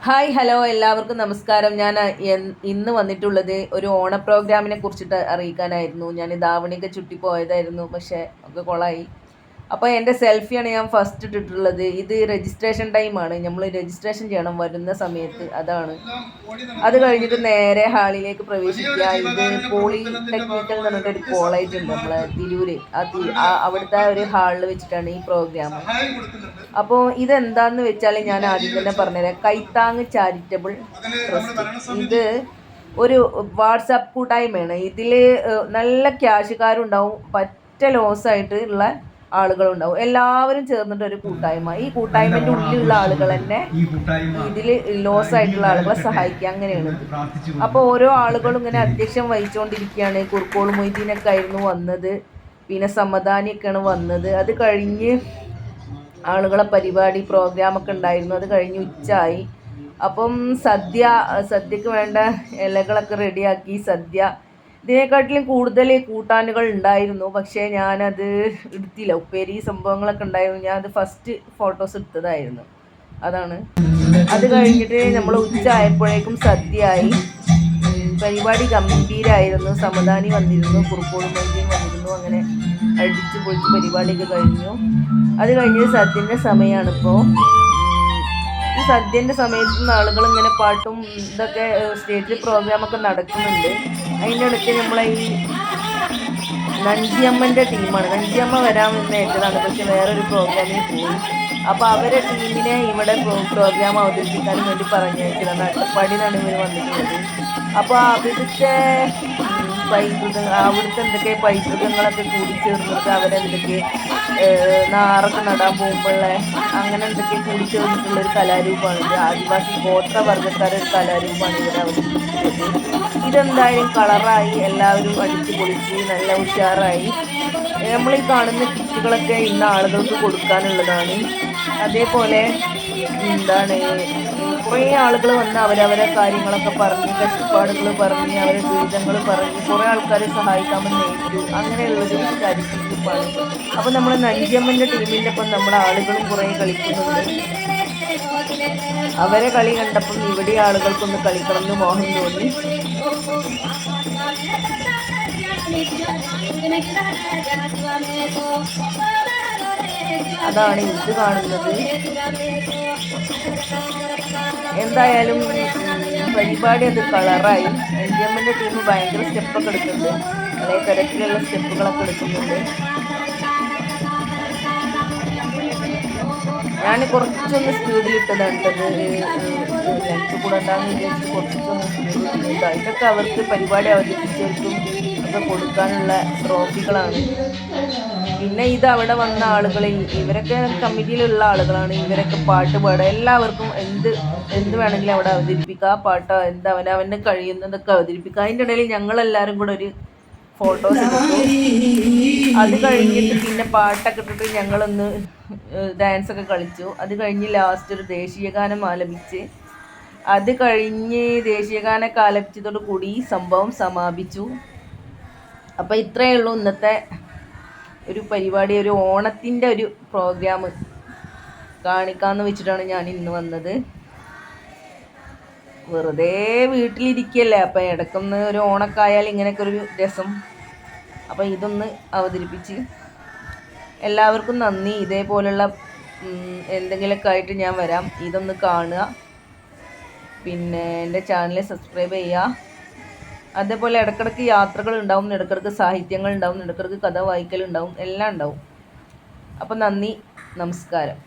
Hi hello എല്ലാവർക്കും നമസ്കാരം. ഞാൻ ഇന്ന് വന്നിട്ടുള്ളത് ഒരു ഓണ പ്രോഗ്രാമിനെ കുറിച്ചിട്ട് അറിയിക്കാനായിരുന്നു. ഞാൻ ധാവണിയൊക്കെ ചുറ്റി പോയതായിരുന്നു, പക്ഷേ ഒക്കെ കൊളായി. അപ്പോൾ എൻ്റെ സെൽഫിയാണ് ഞാൻ ഫസ്റ്റ് ഇട്ടിട്ടുള്ളത്. ഇത് രജിസ്ട്രേഷൻ ടൈമാണ്, നമ്മൾ രജിസ്ട്രേഷൻ ചെയ്യണം വരുന്ന സമയത്ത്, അതാണ്. അത് കഴിഞ്ഞിട്ട് നേരെ ഹാളിലേക്ക് പ്രവേശിക്കുക. ഇത് പോളിടെക്നിക്കൽ എന്ന് പറഞ്ഞിട്ടൊരു കോളേജ് ഉണ്ട് നമ്മളെ തിരൂര്. അവിടുത്തെ ഒരു ഹാളിൽ വെച്ചിട്ടാണ് ഈ പ്രോഗ്രാം. അപ്പോൾ ഇതെന്താന്ന് വെച്ചാൽ ഞാൻ ആദ്യം തന്നെ പറഞ്ഞുതരാം. കൈത്താങ് ചാരിറ്റബിൾ ട്രസ്റ്റ്. ഇത് ഒരു വാട്സാപ്പ് കൂട്ടായ്മയാണ്. ഇതിൽ നല്ല ക്യാഷുകാരുണ്ടാവും, പറ്റ ലോസായിട്ട് ഉള്ള ആളുകളുണ്ടാവും. എല്ലാവരും ചേർന്നിട്ട് ഒരു കൂട്ടായ്മ. ഈ കൂട്ടായ്മന്റെ ഉള്ളിലുള്ള ആളുകൾ തന്നെ ഇതിൽ ലോസ് ആയിട്ടുള്ള ആളുകളെ സഹായിക്കുക, അങ്ങനെയാണ്. അപ്പോൾ ഓരോ ആളുകളും ഇങ്ങനെ അധ്യക്ഷം വഹിച്ചുകൊണ്ടിരിക്കുകയാണ്. കുർക്കോൾ മൊയ്തീനൊക്കെ ആയിരുന്നു വന്നത്, പിന്നെ സമദാനിയൊക്കെയാണ് വന്നത്. അത് കഴിഞ്ഞ് ആളുകളെ പരിപാടി പ്രോഗ്രാമൊക്കെ ഉണ്ടായിരുന്നു. അത് കഴിഞ്ഞ് ഉച്ചയായി. അപ്പം സദ്യക്ക് വേണ്ട ഇലകളൊക്കെ റെഡിയാക്കി. ഇതിനെക്കാട്ടിലും കൂടുതൽ കൂട്ടാനുകൾ ഉണ്ടായിരുന്നു, പക്ഷേ ഞാനത് എടുത്തില്ല. ഉപ്പേരി സംഭവങ്ങളൊക്കെ ഉണ്ടായിരുന്നു. ഞാനത് ഫസ്റ്റ് ഫോട്ടോസ് എടുത്തതായിരുന്നു, അതാണ്. അത് കഴിഞ്ഞിട്ട് നമ്മൾ ഉച്ച ആയപ്പോഴേക്കും സദ്യയായി. പരിപാടി ഗംഭീരമായിരുന്നു. സമദാനി വന്നിരുന്നു, കുറുക്കോളും മൊയ്തീൻ വന്നിരുന്നു. അങ്ങനെ അടിച്ച് പൊളിച്ച് പരിപാടിയൊക്കെ കഴിഞ്ഞു. അത് കഴിഞ്ഞ് സദ്യൻ്റെ സമയമാണിപ്പോൾ. ഈ സദ്യൻ്റെ സമയത്ത് ആളുകൾ ഇങ്ങനെ പാട്ടും ഇതൊക്കെ സ്റ്റേജിൽ പ്രോഗ്രാമൊക്കെ നടക്കുന്നുണ്ട്. അതിൻ്റെ ഇടയ്ക്ക് നമ്മളെ ഈ നഞ്ചിയമ്മൻ്റെ ടീമാണ്. നഞ്ചിയമ്മ വരാമെന്ന് ഏറ്റതാണ്, പക്ഷെ വേറൊരു പ്രോഗ്രാമിന് പോയി. അപ്പോൾ അവരെ ടീമിനെ ഇവിടെ പ്രോഗ്രാം അവതരിപ്പിക്കാൻ വേണ്ടി പറഞ്ഞയച്ചതാണ്. അട്ടപ്പാടിയിലാണ് ഇവർ വന്നിട്ടുള്ളത്. അപ്പോൾ അവിടുത്തെ അവിടുത്തെ എന്തൊക്കെ പൈതൃകങ്ങളൊക്കെ കൂടിച്ചേർന്നിട്ട് അവരെന്തൊക്കെ നാറൊക്കെ നടാൻ പോകുമ്പോഴുള്ള അങ്ങനെ എന്തൊക്കെ കൂടിച്ചേർന്നിട്ടുള്ളൊരു കലാരൂപമാണിത്. ആദിവാസി ഗോത്രവർഗ്ഗക്കാരുടെ ഒരു കലാരൂപമാണ് ഇവിടെ അവതരിപ്പിച്ചിട്ടുള്ളത്. ഇതെന്തായാലും കളറായി, എല്ലാവരും അടിച്ചു പൊളിച്ച് നല്ല ഉഷാറായി. നമ്മളീ കാണുന്ന കിറ്റുകളൊക്കെ ഇന്ന് ആളുകൾക്ക് കൊടുക്കാനുള്ളതാണ്. അതേപോലെ എന്താണ്, കുറേ ആളുകൾ വന്ന് അവരവരെ കാര്യങ്ങളൊക്കെ പറഞ്ഞ്, കഷ്ടപ്പാടുകൾ പറഞ്ഞ്, അവരെ ദുരിതങ്ങൾ പറഞ്ഞ് കുറേ ആൾക്കാരെ സഹായിക്കാമെന്ന് ഏറ്റു. അങ്ങനെയുള്ളൊരു കാര്യമാണ്. അപ്പോൾ നമ്മുടെ നഞ്ചിയമ്മൻ്റെ ടീമിൻ്റെ ഒപ്പം നമ്മുടെ ആളുകളും കുറേ കളിക്കുന്നുണ്ട്. അവരെ കളി കണ്ടപ്പം ഇവിടെ ആളുകൾക്കൊന്ന് കളിക്കണം എന്ന് മോഹം തോന്നി. അതാണ് ഇത് കാണുന്നത്. എന്തായാലും പരിപാടി അത് കളറായി. നഞ്ചിയമ്മൻ്റെ ടീം ഭയങ്കര സ്റ്റെപ്പൊക്കെ എടുക്കുന്നുണ്ട്, അതേ തരത്തിലുള്ള സ്റ്റെപ്പുകളൊക്കെ എടുക്കുന്നുണ്ട്. ഞാൻ കുറച്ചൊന്ന് സ്പീഡിലിട്ടതാണ് കേട്ടത്, ലെങ്ത് കൂടെ ഉണ്ടാകുന്ന വിചാരിച്ച് കുറച്ചൊന്ന് സ്പീഡിലിട്ടുണ്ട്. ഇതൊക്കെ അവർക്ക് പരിപാടി അവതരിപ്പിച്ചവർക്കും ഒക്കെ കൊടുക്കാനുള്ള ട്രോഫികളാണ്. പിന്നെ ഇത് അവിടെ വന്ന ആളുകളിൽ ഇവരൊക്കെ കമ്മിറ്റിയിലുള്ള ആളുകളാണ്. ഇവരൊക്കെ പാട്ട് പാടുക, എല്ലാവർക്കും എന്ത് വേണമെങ്കിലും അവിടെ അവതരിപ്പിക്കുക. പാട്ടോ എന്താ അവനവൻ്റെ കഴിയുന്നതൊക്കെ അവതരിപ്പിക്കുക. അതിൻ്റെ ഇടയിൽ ഞങ്ങളെല്ലാവരും കൂടെ ഒരു ഫോട്ടോസ് എടുത്തു. അത് കഴിഞ്ഞിട്ട് പിന്നെ പാട്ടൊക്കെ ഇട്ടിട്ട് ഞങ്ങളൊന്ന് ഡാൻസൊക്കെ കളിച്ചു. അത് കഴിഞ്ഞ് ലാസ്റ്റ് ഒരു ദേശീയഗാനം ആലപിച്ച്, അത് കഴിഞ്ഞ് ദേശീയഗാനമൊക്കെ ആലപിച്ചതോടു കൂടി സംഭവം സമാപിച്ചു. അപ്പോൾ ഇത്രയേ ഉള്ളൂ ഇന്നത്തെ ഒരു പരിപാടി. ഒരു ഓണത്തിൻ്റെ ഒരു പ്രോഗ്രാം കാണിക്കാമെന്ന് വെച്ചിട്ടാണ് ഞാൻ ഇന്ന് വന്നത്. വെറുതെ വീട്ടിലിരിക്കുകയല്ലേ, അപ്പം ഇടയ്ക്കൊന്ന് ഒരു ഓണക്കായാൽ ഇങ്ങനെയൊക്കെ ഒരു രസം. അപ്പം ഇതൊന്ന് അവതരിപ്പിച്ച് എല്ലാവർക്കും നന്ദി. ഇതേപോലുള്ള എന്തെങ്കിലുമൊക്കെ ആയിട്ട് ഞാൻ വരാം. ഇതൊന്ന് കാണുക, പിന്നെ എൻ്റെ ചാനൽ സബ്സ്ക്രൈബ് ചെയ്യുക. അതേപോലെ ഇടയ്ക്കിടയ്ക്ക് യാത്രകൾ ഉണ്ടാവും, ഇടയ്ക്കിടയ്ക്ക് സാഹിത്യങ്ങൾ ഉണ്ടാവും, ഇടയ്ക്കിടയ്ക്ക് കഥ വായിക്കലുണ്ടാവും, എല്ലാം ഉണ്ടാവും. അപ്പം നന്ദി, നമസ്കാരം.